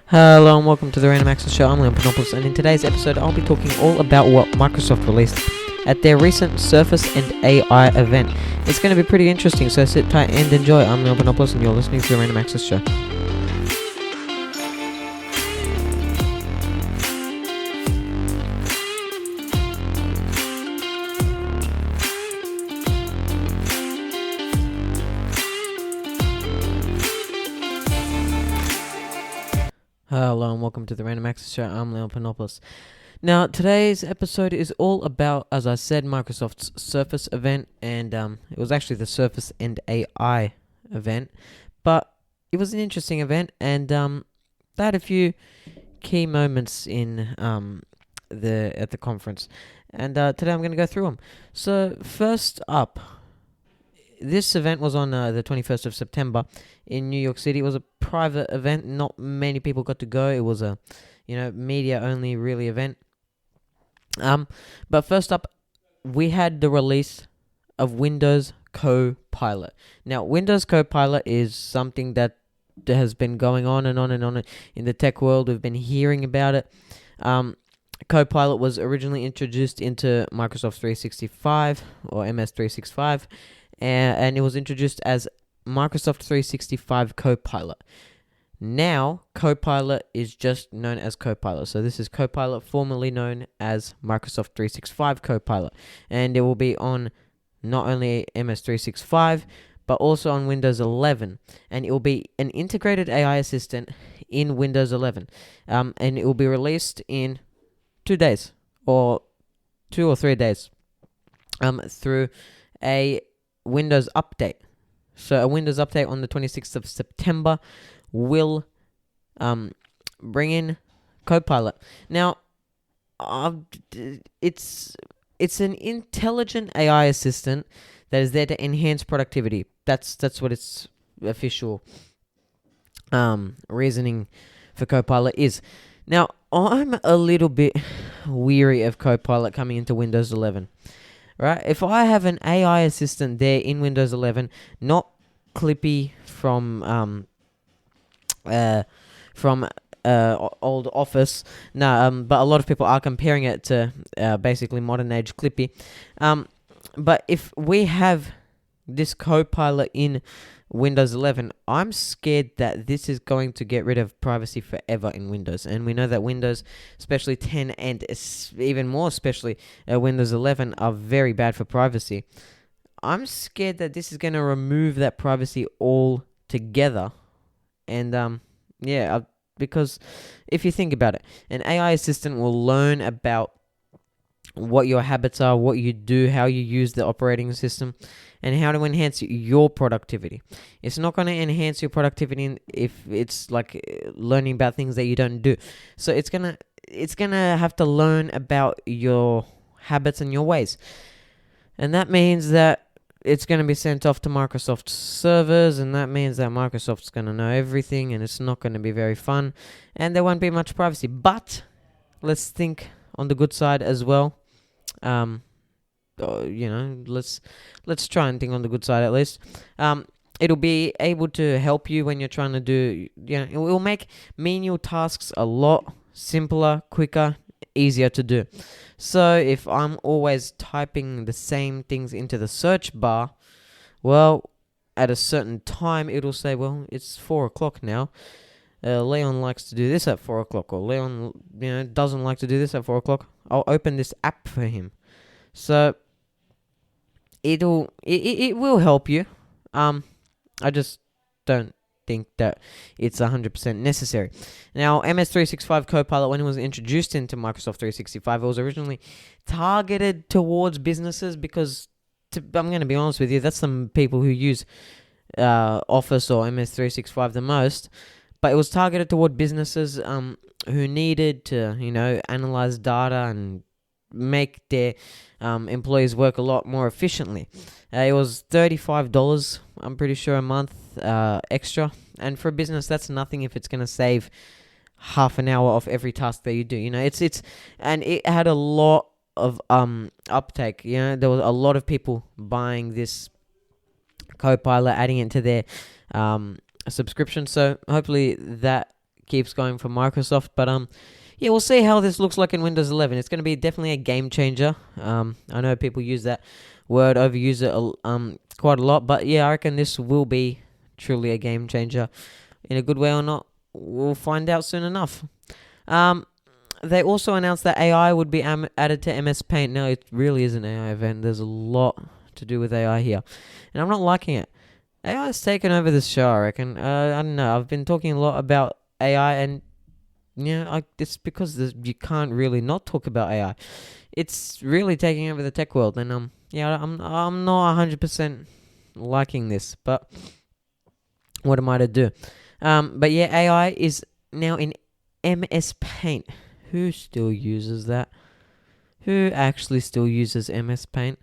Hello and welcome to the Random Access Show. I'm Leon Panopoulos, and in today's episode I'll be talking all about what Microsoft released at their recent Surface and AI event. It's going to be pretty interesting, so sit tight and enjoy. I'm Leon Panopoulos and you're listening to the Random Access Show. Hello and welcome to the Random Access Show. I'm Leon Panopoulos. Now, today's episode is all about, as I said, Microsoft's Surface event, and it was actually the Surface and AI event, but it was an interesting event, and they had a few key moments in at the conference, and today I'm going to go through them. So, first up, this event was on the 21st of September in New York City. It was a private event. Not many people got to go. It was a, media only really event. But first up, we had the release of Windows Copilot. Now, Windows Copilot is something that has been going on and on and on in the tech world. We've been hearing about it. Copilot was originally introduced into Microsoft 365 or MS 365. And it was introduced as Microsoft 365 Copilot. Now, Copilot is just known as Copilot. So this is Copilot, formerly known as Microsoft 365 Copilot. And it will be on not only MS 365, but also on Windows 11. And it will be an integrated AI assistant in Windows 11. And it will be released in 2 days, or 2 or 3 days, through a Windows update. So a Windows update on the 26th of September will bring in Copilot. Now, it's an intelligent AI assistant that is there to enhance productivity. That's what its official reasoning for Copilot is. Now, I'm a little bit weary of Copilot coming into Windows 11. Right? If I have an AI assistant there in Windows 11, not Clippy from old Office, but a lot of people are comparing it to basically modern age Clippy. But if we have this Copilot in Windows 11, I'm scared that this is going to get rid of privacy forever in Windows. And we know that Windows, especially 10 and even more especially Windows 11, are very bad for privacy. I'm scared that this is going to remove that privacy altogether. And because if you think about it, an AI assistant will learn about what your habits are, what you do, how you use the operating system, and how to enhance your productivity. It's not going to enhance your productivity if it's like learning about things that you don't do. So it's gonna have to learn about your habits and your ways, and that means that it's going to be sent off to Microsoft servers, and that means that Microsoft's going to know everything, and it's not going to be very fun, and there won't be much privacy. But let's think on the good side as well. Let's try and think on the good side at least. It'll be able to help you when you're trying to do, it will make menial tasks a lot simpler, quicker, easier to do. So if I'm always typing the same things into the search bar, well, at a certain time, it'll say, well, it's 4 o'clock now. Leon likes to do this at 4 o'clock, or Leon, doesn't like to do this at 4 o'clock. I'll open this app for him. So it will help you. I just don't think that it's 100% necessary. Now, MS 365 Copilot, when it was introduced into Microsoft 365, it was originally targeted towards businesses because, I'm going to be honest with you, that's some people who use Office or MS 365 the most. But it was targeted toward businesses who needed to, analyze data and make their employees work a lot more efficiently. It was $35, I'm pretty sure, a month extra. And for a business, that's nothing if it's going to save half an hour off every task that you do. And it had a lot of uptake. There was a lot of people buying this Copilot, adding it to their subscription. So hopefully that keeps going for Microsoft. But yeah, we'll see how this looks like in Windows 11. It's going to be definitely a game changer. I know people use that word, overuse it quite a lot, but yeah, I reckon this will be truly a game changer. In a good way or not, we'll find out soon enough. They also announced that AI would be added to MS Paint. Now, it really is an AI event. There's a lot to do with AI here, and I'm not liking it. AI has taken over this show, I reckon. I don't know. I've been talking a lot about AI, and it's because you can't really not talk about AI. It's really taking over the tech world, and I'm not 100% liking this, but what am I to do? But yeah, AI is now in MS Paint. Who still uses that? Who actually still uses MS Paint?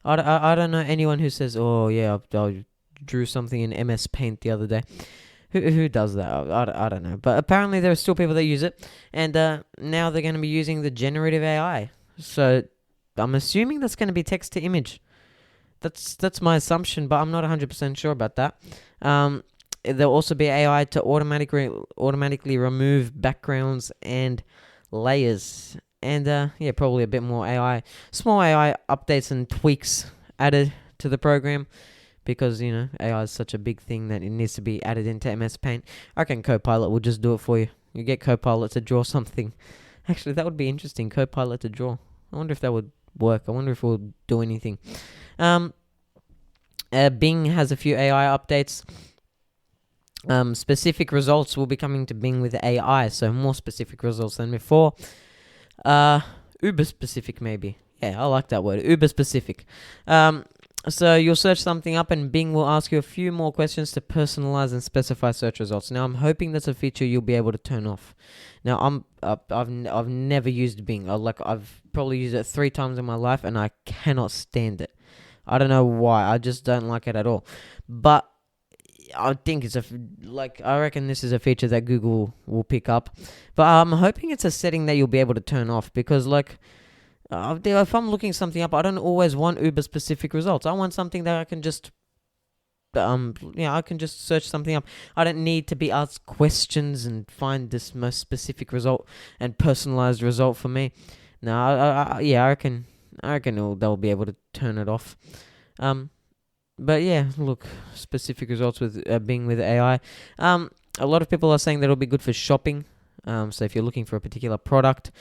I don't know anyone who says, oh yeah, I drew something in MS Paint the other day. Who does that? I don't know. But apparently there are still people that use it. And now they're going to be using the generative AI. So I'm assuming that's going to be text to image. That's my assumption, but I'm not 100% sure about that. There'll also be AI to automatically remove backgrounds and layers. And yeah, probably a bit more small AI updates and tweaks added to the program. Because, AI is such a big thing that it needs to be added into MS Paint. I reckon Copilot will just do it for you. You get Copilot to draw something. Actually, that would be interesting, Copilot to draw. I wonder if that would work. I wonder if it would do anything. Bing has a few AI updates. Specific results will be coming to Bing with AI, so more specific results than before. Uber specific, maybe. Yeah, I like that word. Uber specific. So you'll search something up and Bing will ask you a few more questions to personalize and specify search results. Now, I'm hoping that's a feature you'll be able to turn off. Now, I've never used Bing. I've probably used it 3 times in my life and I cannot stand it. I don't know why. I just don't like it at all. But I think I reckon this is a feature that Google will pick up. But I'm hoping it's a setting that you'll be able to turn off because if I'm looking something up, I don't always want Uber specific results. I want something that I can just, I can just search something up. I don't need to be asked questions and find this most specific result and personalized result for me. No, I reckon they'll be able to turn it off. But yeah, look, specific results with Bing with AI. A lot of people are saying that it'll be good for shopping. So if you're looking for a particular product,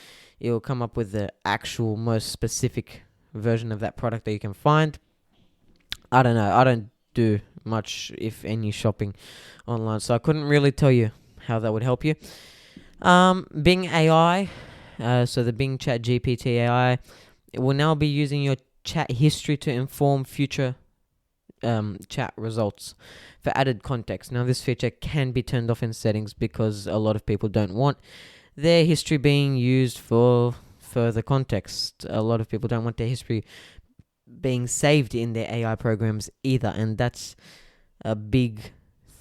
it will come up with the actual most specific version of that product that you can find. I don't know. I don't do much, if any, shopping online, so I couldn't really tell you how that would help you. Bing AI, so the Bing Chat GPT AI, it will now be using your chat history to inform future chat results for added context. Now, this feature can be turned off in settings because a lot of people don't want their history being used for further context. A lot of people don't want their history being saved in their AI programs either, and that's a big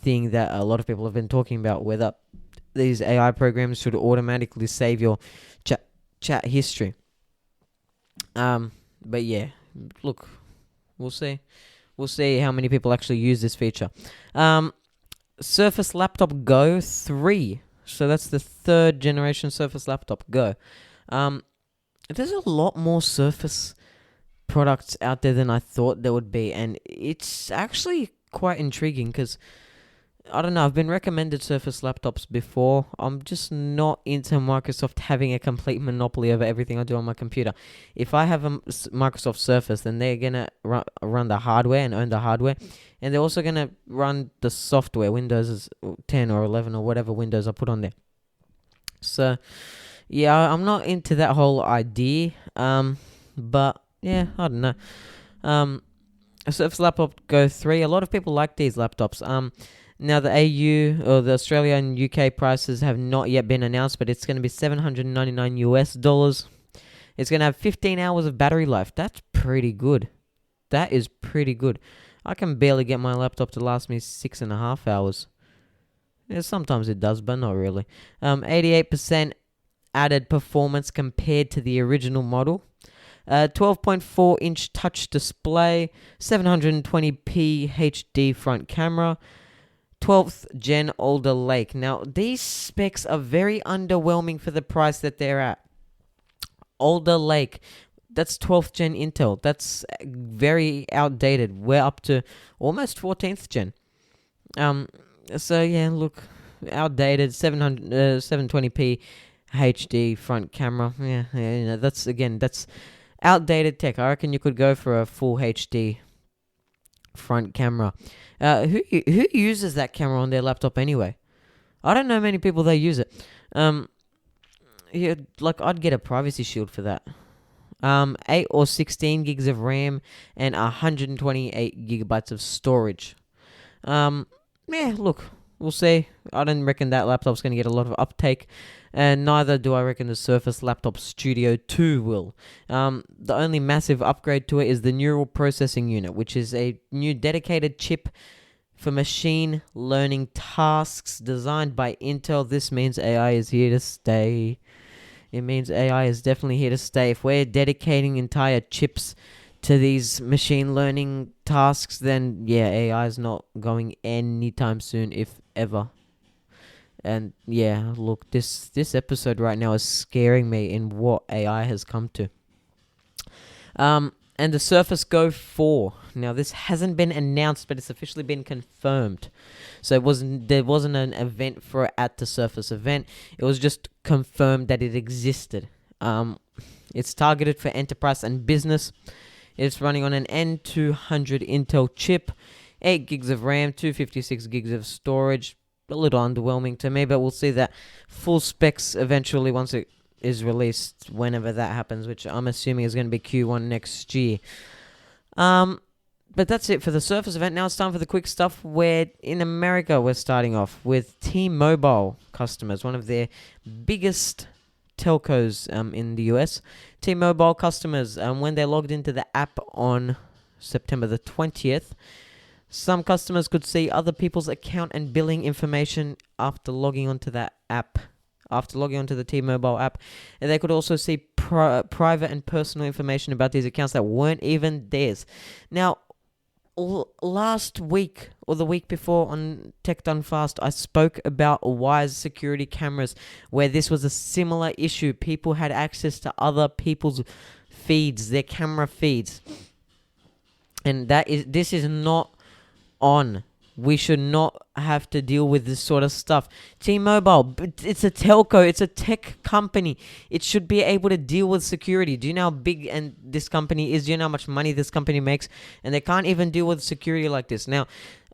thing that a lot of people have been talking about, whether these AI programs should automatically save your chat history. But yeah, look, we'll see. We'll see how many people actually use this feature. Surface Laptop Go 3. So that's the 3rd generation Surface Laptop Go. There's a lot more Surface products out there than I thought there would be. And it's actually quite intriguing because, I don't know, I've been recommended Surface laptops before. I'm just not into Microsoft having a complete monopoly over everything I do on my computer. If I have a Microsoft Surface, then they're going to run the hardware and own the hardware. And they're also going to run the software, Windows 10 or 11 or whatever Windows I put on there. So, yeah, I'm not into that whole idea. But, yeah, I don't know. Surface Laptop Go 3, a lot of people like these laptops. Now, the AU, or the Australia and UK prices have not yet been announced, but it's going to be $799 US. It's going to have 15 hours of battery life. That's pretty good. That is pretty good. I can barely get my laptop to last me 6.5 hours. Yeah, sometimes it does, but not really. 88% added performance compared to the original model. 12.4-inch touch display, 720p HD front camera, 12th gen Alder Lake. Now, these specs are very underwhelming for the price that they're at. Alder Lake, that's 12th gen Intel. That's very outdated. We're up to almost 14th gen. So yeah, look, outdated 720p HD front camera. Yeah, that's outdated tech. I reckon you could go for a full HD front camera. Who uses that camera on their laptop anyway? I don't know many people that use it. Yeah, like I'd get a privacy shield for that. 8 or 16 gigs of RAM and 128 gigabytes of storage. Yeah, look, we'll see. I don't reckon that laptop's going to get a lot of uptake, and neither do I reckon the Surface Laptop Studio 2 will. The only massive upgrade to it is the Neural Processing Unit, which is a new dedicated chip for machine learning tasks designed by Intel. This means AI is here to stay. It means AI is definitely here to stay. If we're dedicating entire chips to these machine learning tasks, then yeah, AI is not going anytime soon, if ever. And yeah, look, this episode right now is scaring me in what AI has come to. And the Surface Go 4. Now, this hasn't been announced, but it's officially been confirmed. So there wasn't an event for it at the Surface event. It was just confirmed that it existed. It's targeted for enterprise and business. It's running on an N200 Intel chip, 8 gigs of RAM, 256 gigs of storage. A little underwhelming to me, but we'll see that full specs eventually once it is released, whenever that happens, which I'm assuming is going to be Q1 next year. But that's it for the Surface event. Now it's time for the quick stuff, where in America we're starting off with T-Mobile customers, one of their biggest telcos in the US. T-Mobile customers, when they logged into the app on September the 20th, some customers could see other people's account and billing information after logging onto that app. After logging onto the T-Mobile app, and they could also see private and personal information about these accounts that weren't even theirs. Now, last week or the week before on Tech Done Fast, I spoke about Wise security cameras, where this was a similar issue. People had access to other people's feeds, their camera feeds, and this is not on. We should not have to deal with this sort of stuff. T-Mobile, it's a telco, it's a tech company. It should be able to deal with security. Do you know how big and this company is? Do you know how much money this company makes? And they can't even deal with security like this. Now,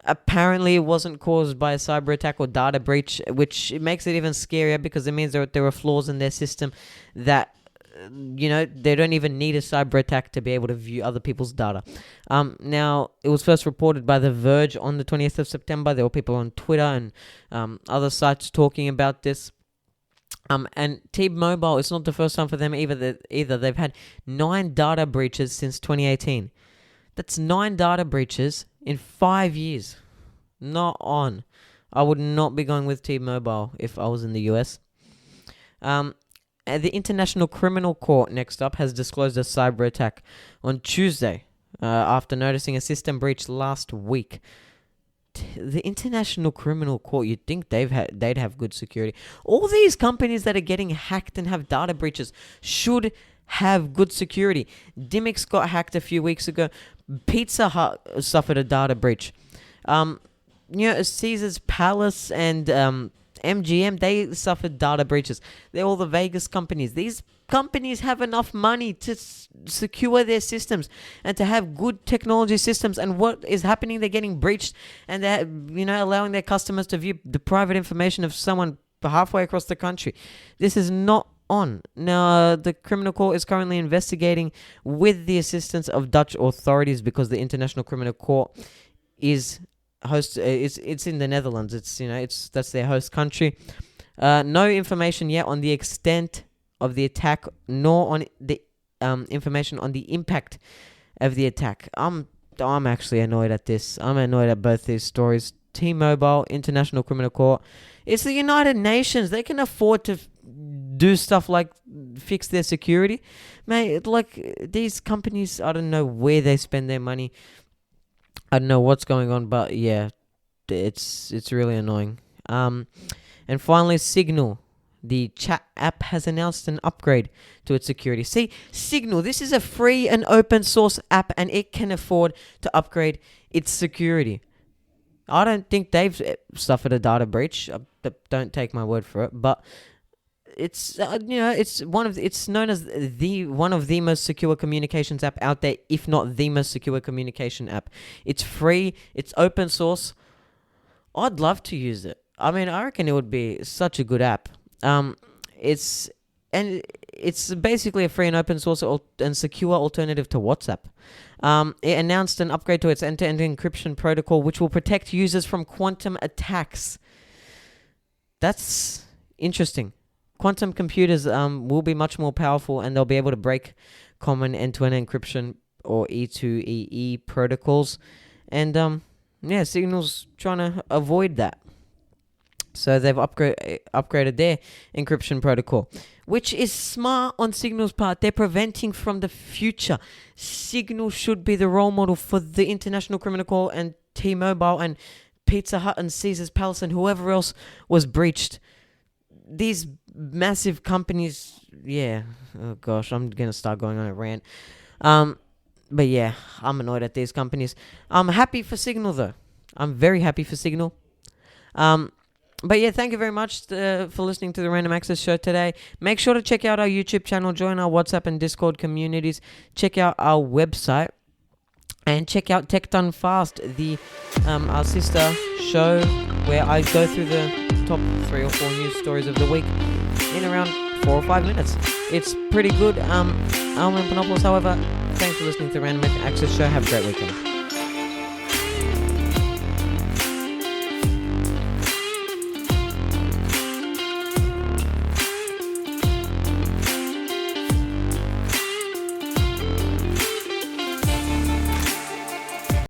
apparently it wasn't caused by a cyber attack or data breach, which makes it even scarier, because it means there were flaws in their system that, they don't even need a cyber attack to be able to view other people's data. Now, it was first reported by The Verge on the 20th of September. There were people on Twitter and other sites talking about this. And T-Mobile, it's not the first time for them either. They've had 9 data breaches since 2018. That's 9 data breaches in 5 years. Not on. I would not be going with T-Mobile if I was in the US. The International Criminal Court, next up, has disclosed a cyber attack on Tuesday after noticing a system breach last week. The International Criminal Court, you'd think they'd have good security. All these companies that are getting hacked and have data breaches should have good security. Dimmix got hacked a few weeks ago. Pizza Hut suffered a data breach. Caesar's Palace and MGM, they suffered data breaches. They're all the Vegas companies. These companies have enough money to secure their systems and to have good technology systems. And what is happening? They're getting breached, and they're allowing their customers to view the private information of someone halfway across the country. This is not on. Now, the criminal court is currently investigating with the assistance of Dutch authorities, because the International Criminal Court is it's in the Netherlands. That's their host country. No information yet on the extent of the attack, nor on the information on the impact of the attack. I'm actually annoyed at this. I'm annoyed at both these stories. T-Mobile, International Criminal Court. It's the United Nations. They can afford to do stuff like fix their security. Mate, like, these companies, I don't know where they spend their money. I don't know what's going on, but yeah, It's really annoying. And finally, Signal. The chat app has announced an upgrade to its security. See, Signal, this is a free and open source app, and it can afford to upgrade its security. I don't think they've suffered a data breach. Don't take my word for it, but it's it's known as the one of the most secure communications app out there, if not the most secure communication app. It's free. It's open source. I'd love to use it. I mean, I reckon it would be such a good app. It's basically a free and open source and secure alternative to WhatsApp. It announced an upgrade to its end-to-end encryption protocol, which will protect users from quantum attacks. That's interesting. Quantum computers will be much more powerful, and they'll be able to break common end-to-end encryption or E2EE protocols. And Signal's trying to avoid that. So they've upgraded their encryption protocol, which is smart on Signal's part. They're preventing from the future. Signal should be the role model for the International Criminal Court and T-Mobile and Pizza Hut and Caesar's Palace and whoever else was breached. These massive companies, yeah. Oh gosh, I'm gonna start going on a rant. But yeah, I'm annoyed at these companies. I'm happy for Signal though. I'm very happy for Signal. But yeah, thank you very much for listening to the Random Access Show today. Make sure to check out our YouTube channel, join our WhatsApp and Discord communities, check out our website, and check out Tech Done Fast, our sister show where I go through the top 3 or 4 news stories of the week in around 4 or 5 minutes. It's pretty good. I'm in Panopoulos, however. Thanks for listening to the Random Access Show. Have a great weekend.